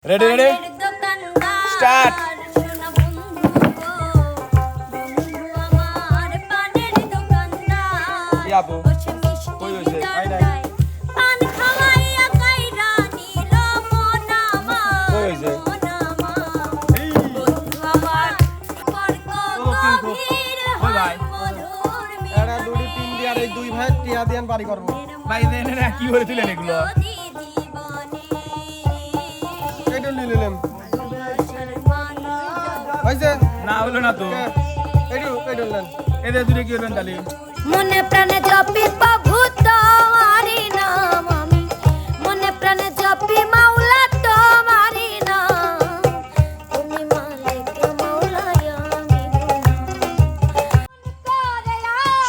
Ready ready start. কি আপু কই হইছে? আই নাই কই হইছে? কই ভাই? এরা দুটি তিন দিয়ে আর এই দুই ভাই টিয়া দিয়ে বাড়ি করবো। ভাই দেন না কি করে তুলেন এগুলো? এইটা নিয়ে নিলাম। হইছে? না হলো না তো। এইটা নেন। এদের দূরে কি হবেন তাহলে? মনে প্রাণে জপি প্রভু তোমারি নাম আমি, মনে প্রাণে জপি মাওলা তোমারি নাম, তুমি মালিক মাওলা আমি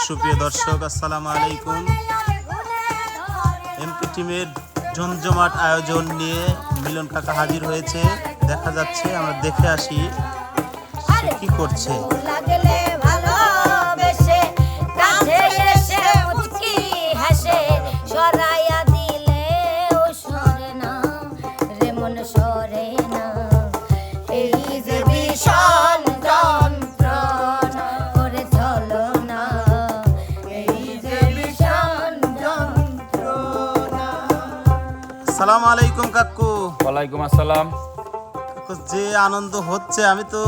সুপ্রিয় দর্শক, আসসালামু আলাইকুম। এমপি টিমের জমজমাট আয়োজন নিয়ে মিলন কাকা হাজির হয়েছে। দেখা যাচ্ছে, আমরা দেখে আসি সে কি করছে। লাগলে ভালোবেসে কাছে এসে মুচকি হাসে, সরাইয়া দিলে ও সরে না রে মন সরে না, এই যে ভীষণ যন্ত্রণা করে চলো না, এই যে ভীষণ যন্ত্রণা। আসসালামু আলাইকুম কাকু। ওয়ালাইকুম আসসালাম। কাকু, যে আনন্দ হচ্ছে আমি তো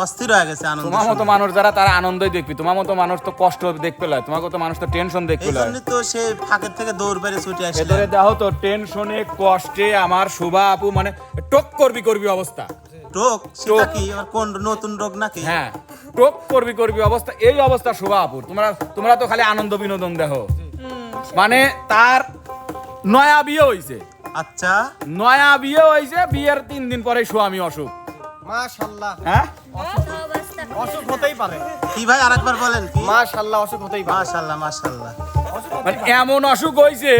অস্থির হয়ে গেছে আনন্দ তোমার মতো শুনে। মানুষ যারা তারা আনন্দই দেখবি, তোমার মতো মানুষ তো কষ্ট দেখতে লয়, তোমার মতো মানুষ তো টেনশন দেখতে এই লয়। জন্য তো সে ফাঁকের থেকে দৌড় বেড়ে ছুটে আসলে। ভেতরে দেখো তো টেনশনে কষ্টে আমার শোভা আপু মানে টক করবি অবস্থা। রোগ সেটা টোক। কি আবার কোন নতুন রোগ নাকি? হ্যাঁ টক করবি অবস্থা, এই অবস্থা শোভা আপুর। তোমরা তো খালি আনন্দ বিনোদন দেখো। মানে তার নয়া বিয়ে হইছে, আচ্ছা, নয়া বিয়ে হইছে, বিয়ের 3 দিন পরে স্বামী অসুখ। মাশাআল্লাহ। হ্যাঁ অসুখ হতেই পারে। কি ভাই আরেকবার বলেন কি? মাশাআল্লাহ, অসুখ হতেই পারে। মাশাআল্লাহ মাশাআল্লাহ। মানে এমন অসুখ হইছে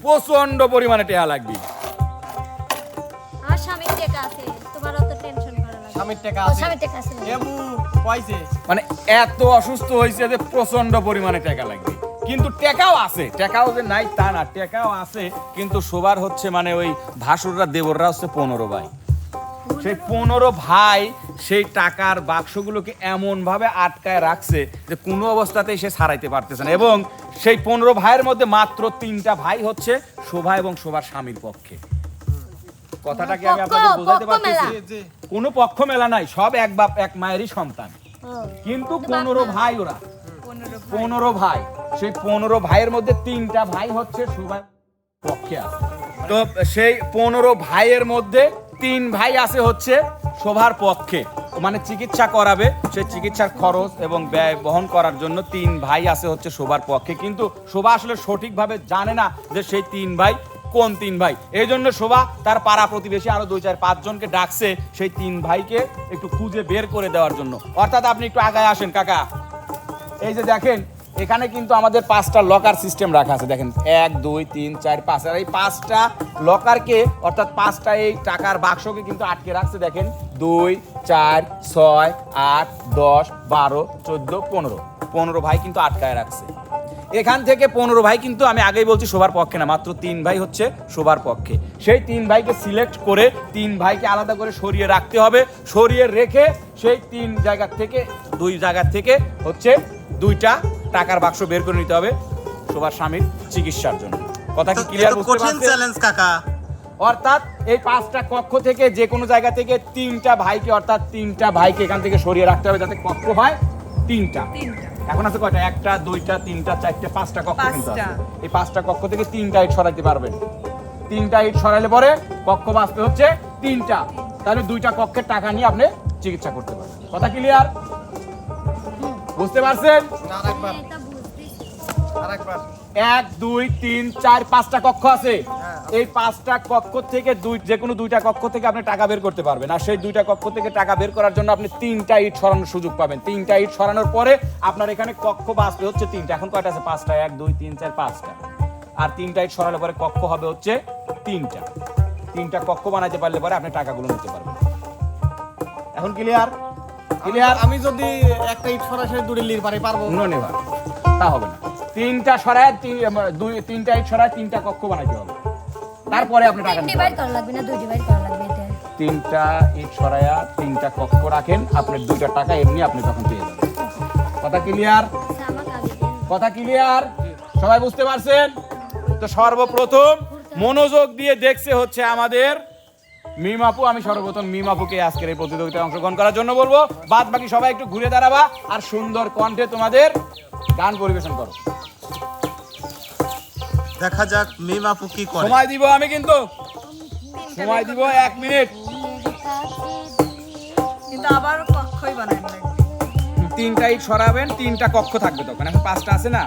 প্রচন্ড পরিমাণে টেহা লাগবে। আমার স্বামীর টেকা আছে, তোমার অত টেনশন করা লাগে না। স্বামীর টাকা ও আছে। স্বামীর টেকা আছে। এবু কইছে। মানে এত অসুস্থ হয়েছে যে প্রচন্ড পরিমাণে টাকা লাগবে। কিন্তু টেকাও আছে, টেকাও যে নাই তা না, টেকাও আছে। কিন্তু সবার হচ্ছে মানে ওই ভাসুররা দেবররা হচ্ছে 15 ভাই। সেই 15 ভাই সেই টাকার বাক্সগুলোকে এমন ভাবে আটকায় রাখছে যে কোনো অবস্থাতেই সে ছাড়াইতে পারতেছে না। এবং সেই 15 ভাইয়ের মধ্যে মাত্র 3টা ভাই হচ্ছে শোভা এবং শোভার স্বামীর পক্ষে। কথাটা কি আমি আপনাদের বোঝাতে পক্ষ মেলা। পারতেছি? জি। কোনো পক্ষ মেলা নাই, সব এক বাপ এক মায়েরই সন্তান। ও, কিন্তু 15 ভাই ওরা, 15 ভাই। সেই 15 ভাইয়ের মধ্যে 3টা ভাই হচ্ছে শোভার পক্ষে আছে। তো সেই 15 ভাইয়ের মধ্যে 3 ভাই আছে হচ্ছে শোভার পক্ষে, মানে চিকিৎসা করাবে, সেই চিকিৎসার খরচ এবং ব্যয় বহন করার জন্য 3 ভাই আছে হচ্ছে শোভার পক্ষে। কিন্তু শোভা আসলে সঠিকভাবে জানে না যে সেই 3 ভাই কোন 3 ভাই। এই জন্য শোভা তার পাড়া প্রতিবেশী আরো 2-4-5 জনকে ডাকছে সেই 3 ভাইকে একটু খুঁজে বের করে দেওয়ার জন্য। অর্থাৎ আপনি একটু আগায় আসেন কাকা। এই যে দেখেন, এখানে কিন্তু আমাদের 5টা লকার সিস্টেম রাখা আছে। দেখেন 1 2 3 4 5, আর এই 5টা লকারকে অর্থাৎ 5টা এই টাকার বাক্সকে কিন্তু আটকে রাখছে। দেখেন 2 4 6 8 10 12 14 15 ভাই কিন্তু আটকায় রাখছে। এখান থেকে 15 ভাই কিন্তু আমি আগেই বলছি শোভার পক্ষে না, মাত্র 3 ভাই হচ্ছে শোভার পক্ষে। সেই 3 ভাইকে সিলেক্ট করে 3 ভাইকে আলাদা করে সরিয়ে রাখতে হবে। সরিয়ে রেখে সেই 3 জায়গা থেকে 2 জায়গা থেকে হচ্ছে 2টা টাকার বাক্স বের করে নিতে হবে শোভার স্বামীর চিকিৎসার জন্য। কথা কি তো ক্লিয়ার? এ তো বুঝতে কঠিন পারছেন? চ্যালেঞ্জ কাকা। অর্থাৎ এই 5টা কক্ষ থেকে যে কোনো জায়গা থেকে 3টা ভাইকে, অর্থাৎ 3টা ভাইকে এখান থেকে সরিয়ে রাখতে হবে যাতে কক্ষ হয় 3টা। এখন আছে কয়টা? 1টা 2টা 3টা 4টে 5টা কক্ষ কিন্তু আছে। এই 5টা কক্ষ থেকে 3টা ইট সরাইতে পারবেন। 3টা ইট সরাইলে পরে কক্ষ বাঁচতে হচ্ছে 3টা। তাহলে 2টা কক্ষের টাকা নিয়ে আপনি চিকিৎসা করতে পারবেন। কথা ক্লিয়ার? বুঝতে পারছেন? আরেকবার। এটা বুঝতেছি। আরেকবার। 1 2 3 4 5টা কক্ষ আছে। এই 5টা কক্ষ থেকে যে কোনো 2টা কক্ষ থেকে আপনি টাকা বের করতে পারবেন। আর সেই 2টা কক্ষ থেকে টাকা বের করার জন্য আপনি 3টা ইট সরানোর সুযোগ পাবেন। 3টা ইট সরানোর পরে আপনার এখানে কক্ষ বাঁচবে হচ্ছে 3টা। এখন কয়টা আছে? 5টা। 1 2 3 4 5টা। আর 3টা ইট সরানোর পরে কক্ষ হবে হচ্ছে 3টা। 3টা কক্ষ বানাইতে পারলে পরে আপনি টাকাগুলো নিতে পারবেন। এখন ক্লিয়ার? ক্লিয়ার? আমি যদি একটা ইট সরাসরি দূরে লির পারি পারবো? নেবা তা হবে না। 3টা সরায় 3টা ইট সরায় 3টা কক্ষ বানাইতে হবে। তারপরে আপনি টাকা তিন নিতে ডিভাইড পারবেন। করা লাগবে না, দুই ডিভাইড করা লাগবে এটা। 3টা ইট সরায়া 3টা কক্ষ রাখেন, আপনার 2টা টাকা এমনি আপনি তখন পেয়ে যাবেন। কথা ক্লিয়ার? আচ্ছা, আমাকে আগে দিন। কথা ক্লিয়ার? সবাই বুঝতে পারছেন? তো সর্বপ্রথম মনোযোগ দিয়ে দেখছে হচ্ছে আমাদের মিম আপু। আমি সর্বপ্রথম মিম আপুকে আজকের এই প্রতিযোগিতায় অংশগ্রহণ করার জন্য বলবো। বাদ বাকি সবাই একটু ঘুরে দাঁড়াবা আর সুন্দর কণ্ঠে তোমাদের গান পরিবেশন করো। দেখা যাক মিম আপু কি করে। সময় দিব আমি, কিন্তু সময় দিব 1 মিনিট। কিন্তু আবার কক্ষই বানাই লাগবে। 3টা ইট সরাবেন, 3টা কক্ষ থাকবে তখন। এখন 5টা আছে না?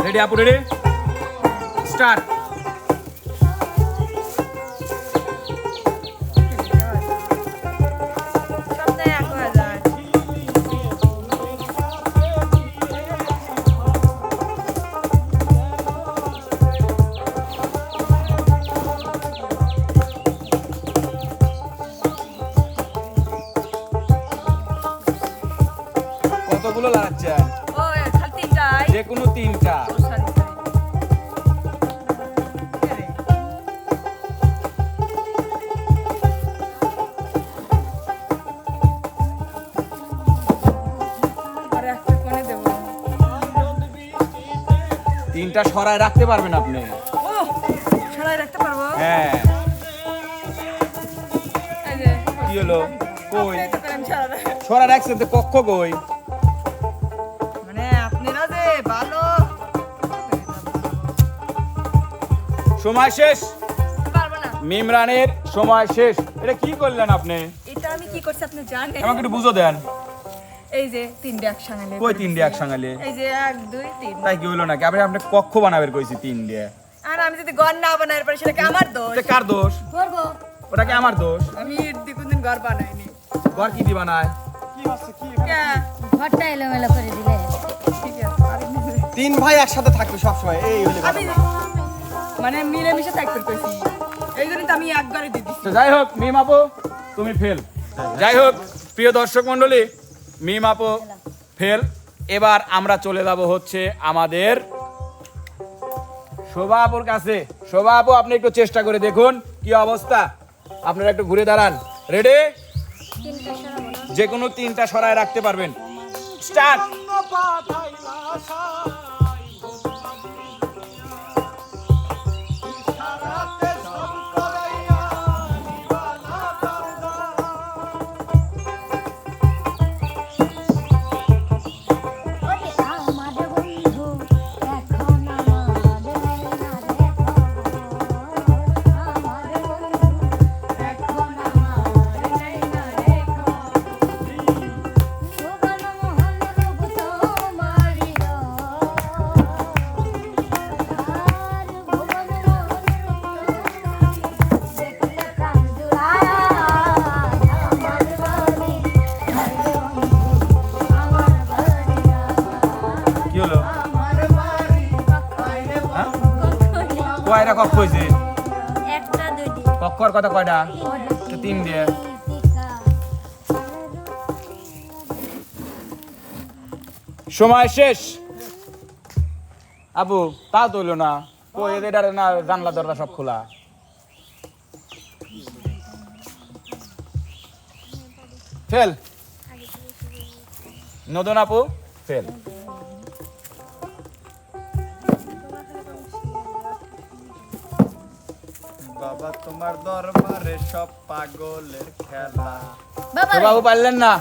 রেডি আপু? রেডি? স্টার্ট। সপ্তাহে 1000। কতগুলো লাগাচ্ছেন? ও খালি তিনটাই। যে কোনো 3টা। ও, sorry, sorry। কে রে? আর একটা কোণে দেবো। 3টা সরায় রাখতে পারবেন আপনি। ও, সরাই রাখতে পারবো? হ্যাঁ। এই যে, কি হলো? কই? আপনি তো করেন সরাই। সরায় রাখছেন তো, কক্ষ কই? মানে আপনারা যে ভালো। সময় শেষ। পারবো না। মিমরানের সময় শেষ। এটা কি করলেন আপনি? এটা আমি কি করছি আপনি জানেন? আমাকে একটু বুঝো দেন। এই যে তিনটে একসঙ্গে কই 3 দিয়ে একসঙ্গালে? এই যে 1 2 3। তাই কি হলো নাকি? আপনি কক্ষ বানাবের কইছি 3 দিয়ে। আর আমি যদি ঘর না বানাই এরপরে সেটা কি আমার দোষ? এটা কার দোষ? করবো। ওটা কি আমার দোষ? আমি ইট দিয়ে কোনদিন ঘর বানাইনি। ঘর কি দিয়ে বানায়? কে? ঘরটা এলোমেলো করে দিলে। ঠিক আছে, পারিনি। 3 ভাই একসাথে থাকবে সব সময়, এই হইলে আমি মানে মিলেমিশে থাকতে কইছি। এই জন্যই তো আমি এক ঘরে দিয়ে দিছি। তো যাই হোক মিম আপু তুমি ফেল। যাই হোক প্রিয় দর্শক মণ্ডলী, মিম আপু ফেল। এবার আমরা চলে যাব হচ্ছে আমাদের শোভা আপুর কাছে। শোভা আপু আপনি একটু চেষ্টা করে দেখুন কি অবস্থা। আপনারা একটু ঘুরে দাঁড়ান। রেডি? 3টা সরাবো না। যে কোনো 3টা সরায় রাখতে পারবেন। স্টার্ট। ওরে আমার বন্ধু এখন আমার নেই না রে খবর। আমার বন্ধু এখন আমার নেই না রে খবর। সুবর্ণ মোহন রূপ তোমারি গো। আর ভুবন মোহন রূপ দেখলে প্রাণ জুড়ায়। আমার বাড়ি রে বন্ধু আমার বাড়ি কি হলো? হ্যাঁ? কয়টা কক্ষ হয়েছে? একটা দুইটি কক্ষর কথা কয়টা? 3 দিয়ে। সময় শেষ। আবু তাও তো হইলো না। কই এটা না, জানলা দরজা সব খোলা। ফেল। নদন আপু ফেল। বাবা তোমার দরবারে সব পাগলের খেলা। তো বাবু পারলেন না,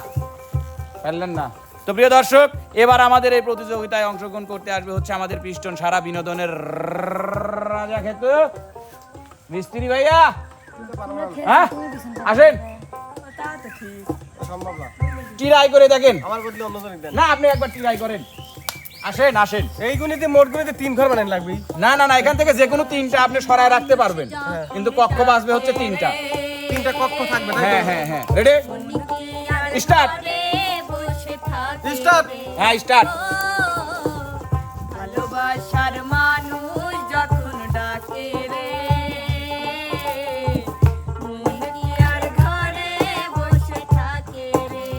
পারলেন না। তো প্রিয় দর্শক, এবার আমাদের এই প্রতিযোগিতায় অংশগ্রহণ করতে আসবে হচ্ছে আমাদের পিস্টন সারা বিনোদনের রাজা খেতু মিস্ত্রি ভাইয়া। হ্যাঁ আসেন, তা তো ঠিক। সম্ভব না, ট্রাই করে দেখেন। আমার বদলে অন্যজনকে দেন। না আপনি একবার ট্রাই করেন। আসেন আসেন। এই গুণিতে মোট গুণিতে 3 ঘর বানান লাগবে। না না না, এখান থেকে যে কোনো 3টা আপনি সরায় রাখতে পারবেন, কিন্তু কক্ষ বাঁচবে হচ্ছে 3টা। 3টা কক্ষ থাকবে তাই হ্যাঁ তো? হ্যাঁ হ্যাঁ, রেডি? স্টার্ট। স্টার্ট। হ্যাঁ স্টার্ট। ভালোবাসার মানুষ যখন ডাকে রে, মন কি আর ঘরে বসে থাকে রে।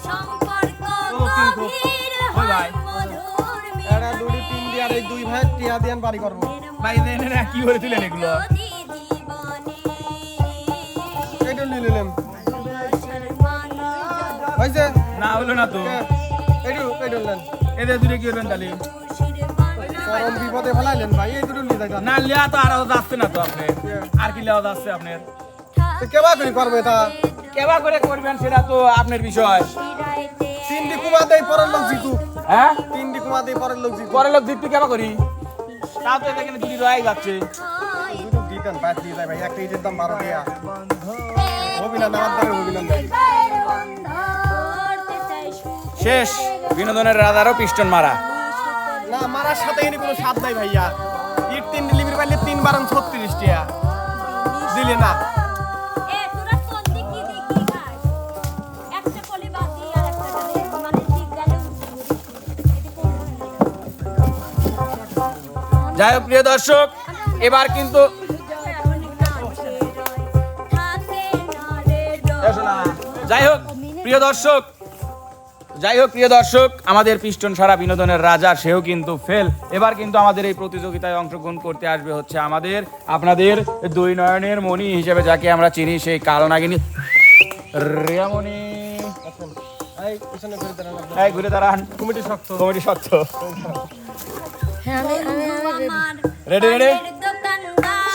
সম্পর্ক গভীর ওই ভাই। হয় মধুর এরা দুটি 3 দিয়ে আর দুই ভাই টিয়া দিয়ান বাড়ি করবো। ভাই দেন না কি করে তুলেন এগুলো? এইটা নিয়ে নিলাম। হয়েছে? না হলো না তো। এইটা নেন। এদের দূরে কি হবেন তাহলে? চরম বিপদে ফেলাইলেন ভাই, এই দুটো নিয়ে যাইতাম। না লিয়া তো আরো যাচ্ছে না তো আপনি। আর কি লিয়া যাচ্ছে আপনার? তো কেবা করে করবে তা? কেবা করে করবেন সেটা তো আপনার বিষয়। তিনটি কুমা দেই পরের লোক জিতু। হ্যাঁ? তিনটি কুমা দেই পরের লোক জিতু। পরের লোক দিতে কেবা করি? তাও তো এখানে দুটি রয়ে যাচ্ছে। দুটো দিতেন বাদ দিয়ে যায় ভাই, একটা ইটের দাম 12 টাকা। হবি না নামাজ ধরে হবি না ভাই। শেষ বিনোদনের রাজারও পিস্টন মারা। না মারার সাথে এনে কোনো স্বাদ নাই ভাইয়া। ইট 3 ডেলিভারি পাইলে 3 বারং 36 টাকা দিলে না। যাই হোক প্রিয় দর্শক, এবার কিন্তু যাই হোক প্রিয় দর্শক, আমাদের পিস্টন সারা বিনোদনের রাজা সেও কিন্তু ফেল। এবার কিন্তু আমাদের এই প্রতিযোগিতায় অংশগ্রহণ করতে আসবে হচ্ছে আমাদের আপনাদের দুই নয়নের মণি হিসেবে যাকে আমরা চিনি, সেই কালনাগিনী রিয়ামণি। এই পিছনে ঘুরে দাঁড়ান। এই ঘুরে দাঁড়ান। কমিটি শক্ত। কমিটি শক্ত। হ্যাঁ আমি রেডি রেডি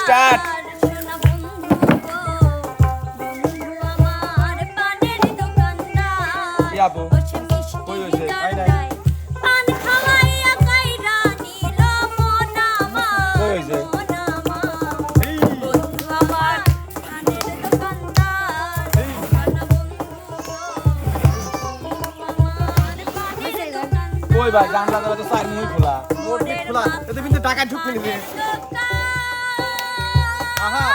স্টার্ট। আপু কই হইছে? কই হইছে? কই ভাই জানলা দেওয়া তো সাইড মুই খোলা। মোট গেট খোলা। এতে কিন্তু টাকা ঢুকতে নিবে। আহা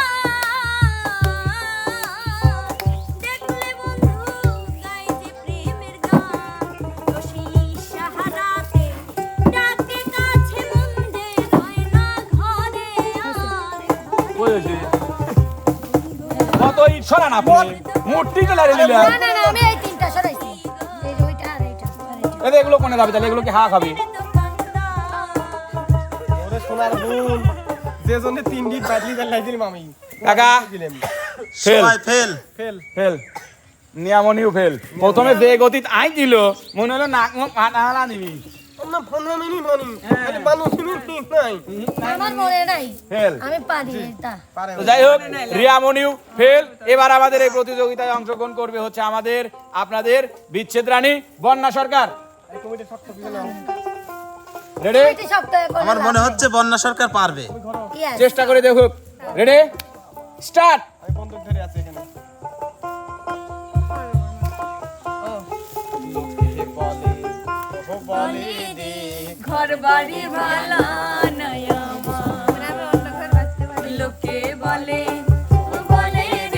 কই হইছে? কত ইট সরান আপনি? মূর্তি তো লারে নিলেন। না আমি এই তিনটা সরাইছি। এই যে ওইটা আর এইটা। এদের এগুলো কোনে যাবে তাহলে? এগুলো কি হা খাবি? ওরে সোনার বোন, যে জন্য 3 ডিট বাদলি ফেলাই দিলাম আমি। কাকা দিলাম। ফেল সবাই ফেল। ফেল। ফেল। নিয়ামনিও ফেল। প্রথমে যে গতিত আই দিল মনে হলো নাক মুখ ফাটা নিবি। না 15 মিনিট মানি। খালি মানুষ মিনিট নাই। আমার মনে নাই। ফেল। আমি পারি এটা। পারে। তো যাই হোক রিয়ামনিও ফেল। এবার আমাদের এই প্রতিযোগিতায় অংশগ্রহণ করবে হচ্ছে আমাদের আপনাদের বিচ্ছেদ রানী বন্যা সরকার। এই কমিটি শক্ত পিছনে নাও। রেডি? এটি শক্ত হয়ে পড়ে আমার মনে হচ্ছে বন্যা সরকার পারবে। Yes. চেষ্টা করে দেখুক। Ready start. আমি বন্দুক ধরে আছি এখানে। ঘর বাড়ি ভালা নাই আমার, লোকে বলে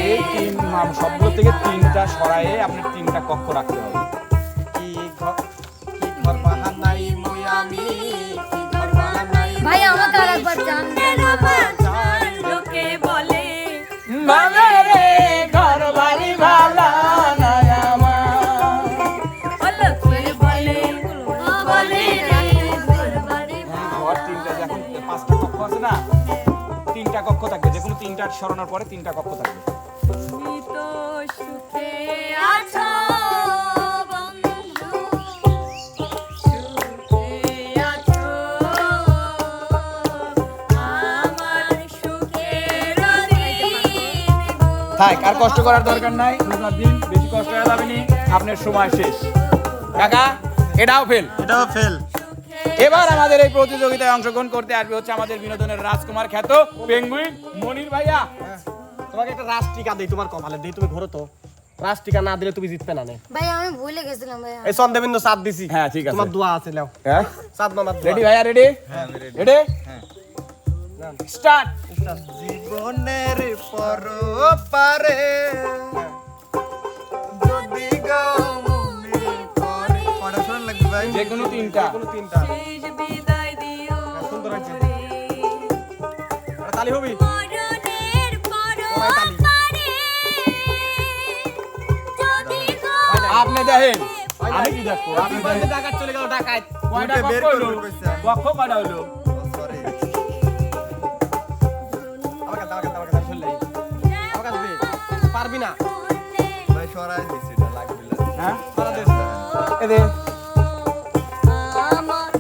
এই তিন নাম সবগুলো থেকে তিনটা সরায়ে আপনি তিনটা কক্ষ রাখতে হবে। কি ঘর বাহার নাই মই আমি, কি ঘর বাহার নাই। ভাই আমাকে আরেকবার জান দেন। লোকে বলে মামারে ঘর বাড়ি ভালা নাই আমার। লোকে বলে বলে রে ঘর বাড়ি ঘর তিনটা, এখন 5টা কক্ষ আছে না, 3টা কক্ষ থাকবে, যে কোনো 3টা সরানোর পরে 3টা কক্ষ থাকবে। তুমি তো সুখে আছো বন্ধু, সুখে আছো আমার সুখের দিন। থাক, আর কষ্ট করার দরকার নাই। রোজার দিন বেশি কষ্ট হয়ে যাবে নি, আপনার সময় শেষ। কাকা এটাও ফেল। এটাও ফেল। এবার আমাদের এই প্রতিযোগিতায় অংশগ্রহণ করতে আসবে হচ্ছে আমাদের বিনোদনের রাজকুমার খ্যাত পেঙ্গুইন মনির ভাইয়া। তোমাকে একটা রাষ্ট্রিকা দেই, তোমার কপালে দেই, তুমি ঘোরো তো। রাষ্ট্রিকা না দিলে তুমি জিতবে না নে। ভাই আমি ভুলে গেছিলাম ভাই। এই চন্দেবিন্দু চাঁদ দিছি। হ্যাঁ ঠিক আছে। তোমার দোয়া আছে নাও। হ্যাঁ চাঁদ মামার দোয়া। রেডি ভাইয়া? Ready ready start. জীবনের পরপারে যদি গাও মনে পড়ে। কয়টা শোনার লাগবে ভাই? যে কোনো 3টা। কোনো 3টা। শেষ বিদায় দিও সুন্দর হয়েছে। রে। আরে তালি হবি? মরণের তালি। পরপারে যদি গো আপনি দেখেন, আমি কি দেখবো? আপনি আপনি দেখেন ডাকাত চলে গেল ডাকাত। কয়টা কক্ষ হলো? কক্ষ কয়টা হলো? সরাই দিছি এটা লাগবে না। হ্যাঁ সারা দেশ এদে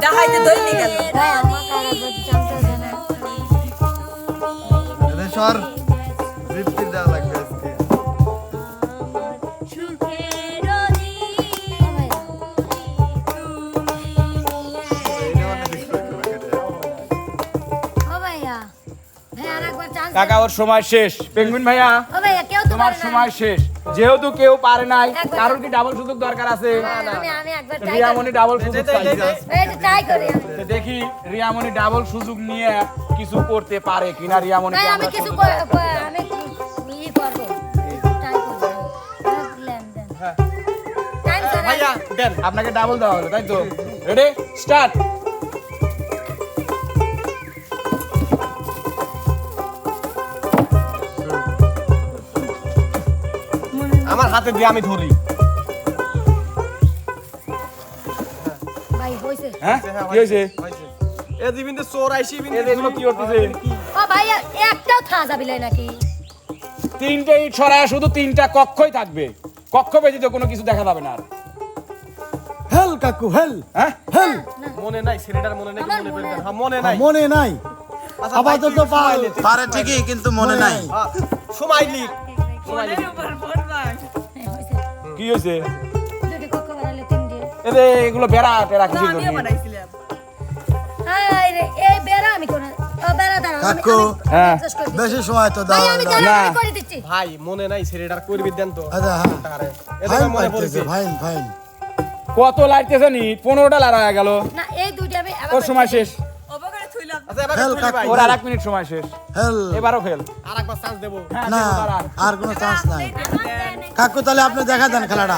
ডাহাইতে দইলি গেল ভাই আমার কারা করতে জানতেছে না এটা সর রিপটি দেওয়া লাগবে আজকে। এইটা অনেক বেশি করে কেটে। ও ভাইয়া ভাই আরেকবার চান্স কাকা ওর সময় শেষ পেঙ্গুইন ভাইয়া ও ভাইয়া কেউ তো তোমার পারে না। সময় শেষ যেহেতু কেউ পারে নাই একবার- কারোর কি ডাবল সুযোগ দরকার আছে আমি একবার ট্রাই রিয়ামণি ডাবল সুযোগ চাইছে এই যে ট্রাই করি আমি তো দেখি রিয়ামণি ডাবল সুযোগ নিয়ে কিছু করতে পারে কিনা রিয়ামণি ভাই আমি কিছু আমি ই করব ট্রাই করব প্ল্যান দেন হ্যাঁ। টাইম স্যার ভাইয়া দেন আপনাকে ডাবল দেওয়া হলো তাই তো রেডি স্টার্ট আমার হাতে দিয়ে আমি ধরি ভাই হইছে হ্যাঁ কি হয়েছে এ দিবিন্দে চোর আইছি বিন্দে এগুলো কি করতেছে ও ভাইয়া একটাও থা যাবিলে নাকি তিনটে ইট ছড়ায় শুধু তিনটা কক্ষই থাকবে কক্ষ ব্যতীত কোনো কিছু দেখা যাবে না আর হেল কাকু হেল হ্যাঁ হেল মনে নাই ছেলেটার মনে নাই আমার মনে করে মনে দেন হ্যাঁ মনে নাই মনে নাই আচ্ছা, আপাতত ভাই, তুই পাল সময় নে, তুই পারে ঠিকই কিন্তু মনে নাই হ্যাঁ, সময় লিখ ফোনের উপর ফোন ভাঙ হইছে কি হয়েছে দুটি কক্ষ বানালে তিন দিয়ে এতে এগুলো বেড়া টেরা কিছু আমিও বানাইছিলাম হাই রে এই বেড়া আমি কোন ও বেড়া দাঁড়াও আমি কাকু, হ্যাঁ। adjust করে দিচ্ছি। বেশি সময় তো ভাই দাও আমি দাও। দাঁড়াও না। আমি করে দিচ্ছি ভাই মনে নাই ছেলেটার করবি দেন তো আচ্ছা হ্যাঁ আরে এদের ফাইন মনে পাইতেছে পড়েছে ফাইন ফাইন কত লাইতেছে নি 15টা লাড়া হয়ে গেল না এই দুইটা আমি ওর সময় শেষ অবকারে থইলাম আচ্ছা এবার হেল তুলি কাকু। ভাই ওর আর 1 মিনিট সময় শেষ হেল এবারও খেল আরেকবার চান্স দেব হ্যাঁ না দেবো, দাঁড়া। আর কোনো চান্স নাই কাকু তাহলে আপনি দেখা দেন খেলাটা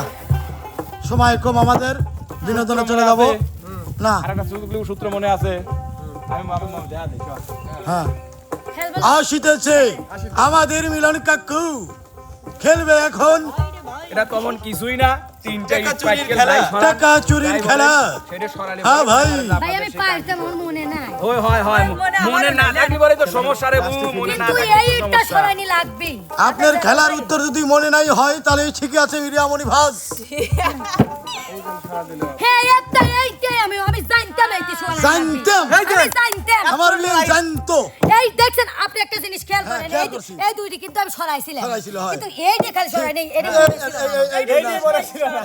সময় কম আমাদের বিনোদনে চলে যাবো না আর একটা সূত্র মনে আছে আমি মারো দেখা দিই চল। হ্যাঁ খেলবো আসিতেছে আমাদের মিলন কাকু খেলবে এখন এটা তেমন কিছুই না তিনটা টাকা ইট চুরির পাটকেল খেলা। যাই সরান, টাকা চুরির যাই বলেন, খেলা। সেটা সরালে হ্যাঁ বলে, ভাই। ভাই আমি পারতাম আমার মনে নাই হয় হয় হয় মনে না থাকলে পরে তো সমস্যা রে বউ মনে না কিন্তু থাকলে এই তো ইটটা সমস্যা। সরাইনি লাগবেই আপনার খেলার উত্তর যদি মনে নাই হয় তাহলে ঠিকই আছে মিডিয়ামণি ভাস হ্যাঁ এইটাই আমি জানতাম এইটি সরাই জানতাম আমি জানতাম আমার মেয়ে জানতো এই দেখছেন আপনি একটা জিনিস খেয়াল হ্যাঁ, করেন খেয়াল এই করছি। এই দুইটি কিন্তু আমি সরাইছিলাম সরাইছিল, হয়। কিন্তু এই যে খালি সরাই নেই এটা এইটাই মনে ছিল না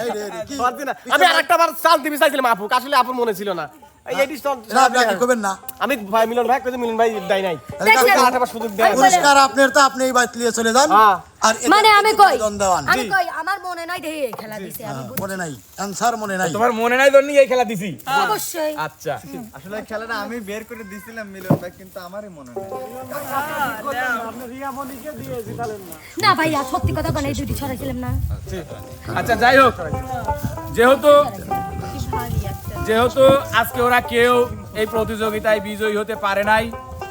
কি? পারছি না আমি আরেকটা বার চান্স দিবি চাইছিলাম আপু আসলে আপুর মনে ছিল না এইটি না আপনাকে কবেন না আমি ভাই মিলন ভাই কইতে মিলন ভাই দেয় নাই দেখছেন? আরেকবার সুযোগ দেয় আমি বলে- পুরস্কার আপনার তো আপনি এই বাইত নিয়ে চলে যান হ্যাঁ। আর এদের মানে আমি কই বিনোদন দেওয়ান আমি কই আমার মনে নাই দেই এই খেলা দিছে আমি বুঝি। মনে নাই অ্যান্সার মনে নাই তোমার মনে নাই জন্য এই খেলা দিছি অবশ্যই আচ্ছা আসলে খেলাটা আমি বের করে দিছিলাম মিলন ভাই কিন্তু আমারই মনে নেই। না ভাইয়া সত্যি কথা কোন এই দুইটি সরাইছিলাম না আচ্ছা যাই হোক যেহেতু যেহেতু আজকে ওরা কেউ এই প্রতিযোগিতায় বিজয়ী হতে পারে নাই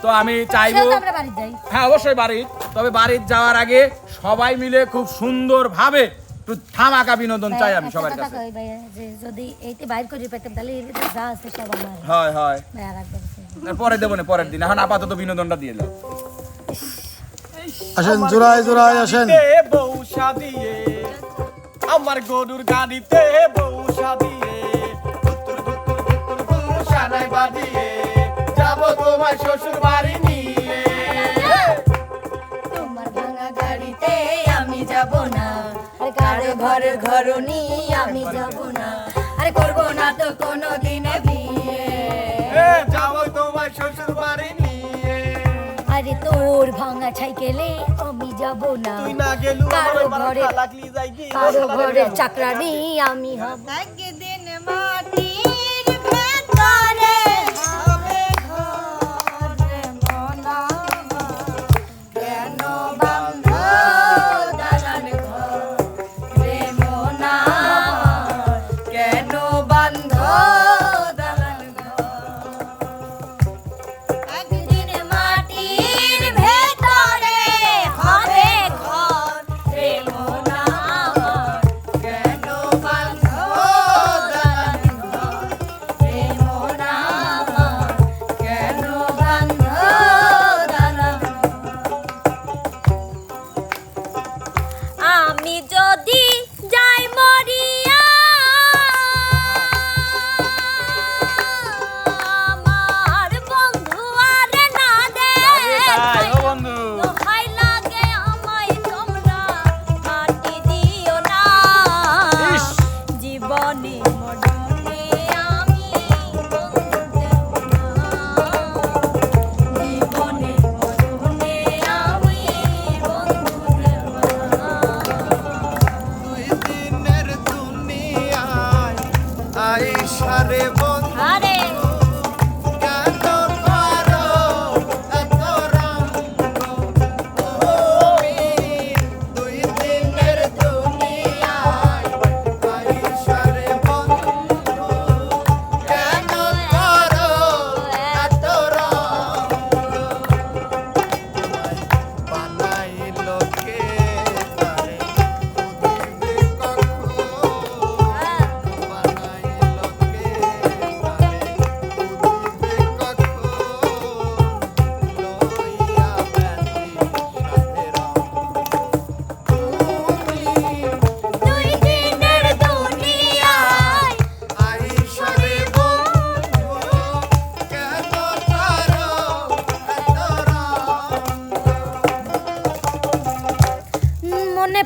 তো আমি চাইবো সেটা আমরা বাড়ি যাই হ্যাঁ অবশ্যই বাড়ি তবে বাড়ি যাওয়ার আগে সবাই মিলে খুব সুন্দর ভাবে একটু ধামাকা বিনোদন চাই আমি একটা সবার কথা কাছে কই ভাইয়া যে যদি এইতে বাইর করে পেতাম তাহলে এর ভিতরে যা আছে সব আমার হয় হয় ভাই আর একবার পরে দেবো না পরের দিন এখন আপাতত বিনোদনটা দিয়ে দাও আসেন জোড়ায় জোড়ায় আসেন গাড়িতে বউসা দিয়ে আমার গরুর গাড়িতে বউসা দিয়ে ধুত্তুর ধুত্তুর ধুত্তুর বউসা নাই বাজিয়ে যাব তোমার শ্বশুর বাড়ি নিয়ে তোমার ভাঙা গাড়িতে আমি যাব না আরে কারো ঘরের ঘরনি আমি যাব না আরে করব না তো কোনো দিনে বিয়ে যাব তোমার শ্বশুর বাড়ি নিয়ে আরে তোর ভাঙা সাইকেলে আমি যাব না তুই না গেলু কারো আমার ঘরে লাগলি যাই কি কারো ঘরের চাকরানি আমি হব একদিন মাটির ভেতরে হবে ঘরে মনা কেন বন্ধ দালান ঘর রে মনা কেন বন্ধ দালান ঘর একদিন মাটির ভেতরে হবে ঘর রে মনা কেন বন্ধ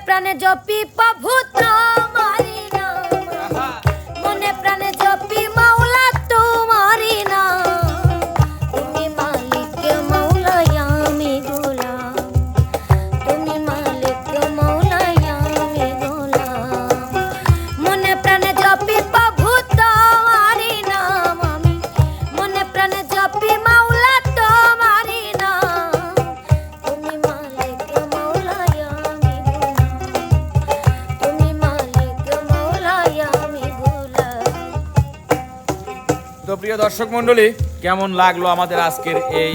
প্রাণে জপি প্রভু তোমারি নাম মনে প্রাণে জপি মাওলা তোমারি নাম তুমি মালিক মাওলা আমি গোলাম তুমি মালিক মাওলা আমি গোলাম মনে প্রাণে জপি প্রভু তোমারি নাম আমি মনে প্রাণে জপি মাওলা তোমারি নাম তুমি মালিক মাওলা আমি গোলাম তুমি মালিক মাওলা আমি গোলাম। তো প্রিয় দর্শক মণ্ডলী, কেমন লাগলো আমাদের আজকের এই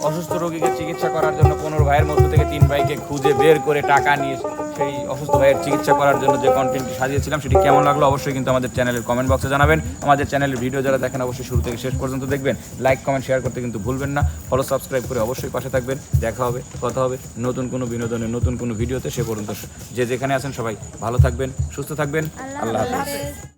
অসুস্থ রোগীকে চিকিৎসা করার জন্য 15 ভাইয়ের মধ্য থেকে 3 ভাইকে খুঁজে বের করে টাকা নিয়ে সেই অসুস্থ ভাইয়ের চিকিৎসা করার জন্য যে কন্টেন্টটি সাজিয়েছিলাম সেটি কেমন লাগলো অবশ্যই কিন্তু আমাদের চ্যানেলের কমেন্ট বক্সে জানাবেন। আমাদের চ্যানেলের ভিডিও যারা দেখেন অবশ্যই শুরু থেকে শেষ পর্যন্ত দেখবেন, লাইক কমেন্ট শেয়ার করতে কিন্তু ভুলবেন না, ফলো সাবস্ক্রাইব করে অবশ্যই পাশে থাকবেন। দেখা হবে, কথা হবে নতুন কোনো বিনোদনের নতুন কোনো ভিডিওতে। সে পর্যন্ত যে যেখানে আছেন সবাই ভালো থাকবেন, সুস্থ থাকবেন। আল্লাহ হাফেজ।